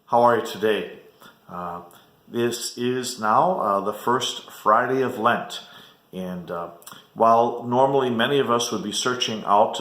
How are you today? This is now the first Friday of Lent, and while normally many of us would be searching out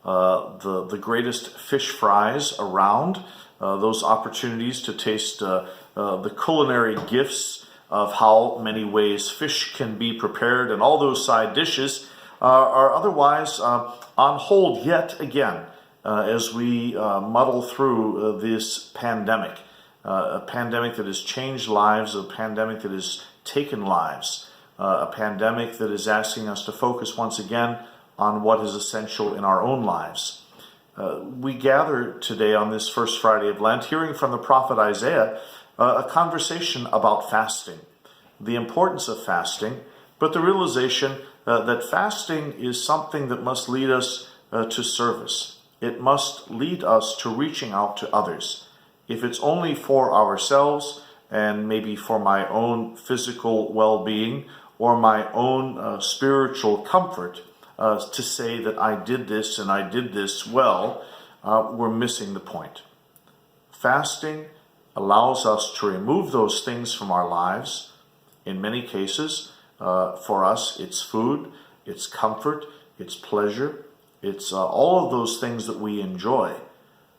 the greatest fish fries around, those opportunities to taste the culinary gifts of how many ways fish can be prepared and all those side dishes are otherwise on hold yet again. As we muddle through this pandemic, a pandemic that has changed lives, a pandemic that has taken lives, a pandemic that is asking us to focus once again on what is essential in our own lives. We gather today on this first Friday of Lent, hearing from the prophet Isaiah, a conversation about fasting, the importance of fasting, but the realization that fasting is something that must lead us to service. It must lead us to reaching out to others. If it's only for ourselves and maybe for my own physical well-being or my own spiritual comfort to say that I did this and I did this well, we're missing the point. Fasting allows us to remove those things from our lives. In many cases, for us, it's food, it's comfort, it's pleasure. It's all of those things that we enjoy.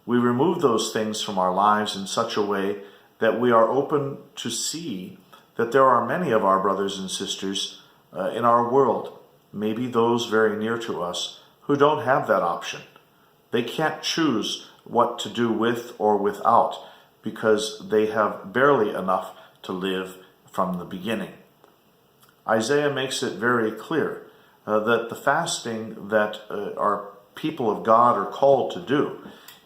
We remove those things from our lives in such a way that we are open to see that there are many of our brothers and sisters in our world, maybe those very near to us, who don't have that option. They can't choose what to do with or without because they have barely enough to live from the beginning. Isaiah makes it very clear that the fasting that our people of God are called to do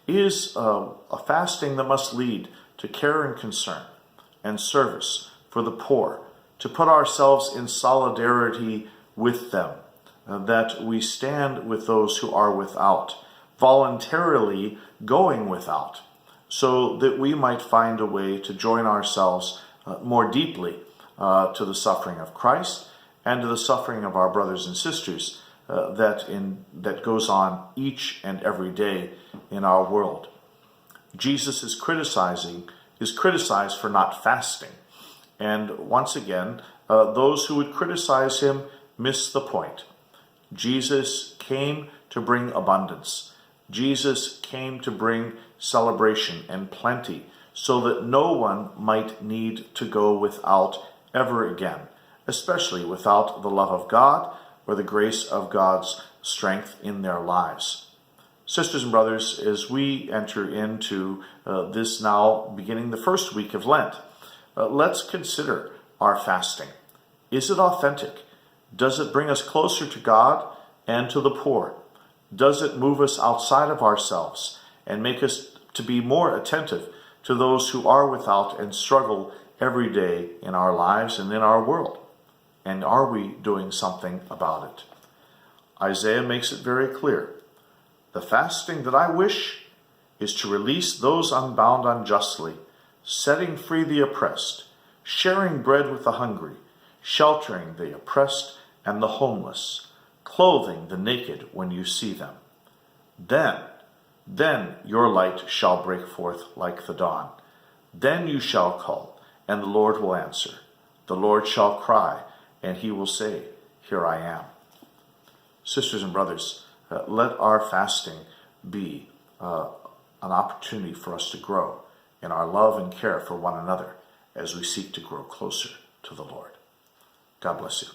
is a fasting that must lead to care and concern and service for the poor, to put ourselves in solidarity with them, that we stand with those who are without, voluntarily going without, so that we might find a way to join ourselves more deeply to the suffering of Christ and to the suffering of our brothers and sisters that goes on each and every day in our world. Jesus is criticized for not fasting. And once again, those who would criticize him miss the point. Jesus came to bring abundance. Jesus came to bring celebration and plenty so that no one might need to go without ever again, especially without the love of God or the grace of God's strength in their lives. Sisters and brothers, as we enter into this now beginning the first week of Lent, let's consider our fasting. Is it authentic? Does it bring us closer to God and to the poor? Does it move us outside of ourselves and make us to be more attentive to those who are without and struggle every day in our lives and in our world? And are we doing something about it? Isaiah makes it very clear. The fasting that I wish is to release those unbound unjustly, setting free the oppressed, sharing bread with the hungry, sheltering the oppressed and the homeless, clothing the naked when you see them. Then your light shall break forth like the dawn. Then you shall call, and the Lord will answer. The Lord shall cry, and he will say, Here I am. Sisters and brothers, let our fasting be an opportunity for us to grow in our love and care for one another as we seek to grow closer to the Lord. God bless you.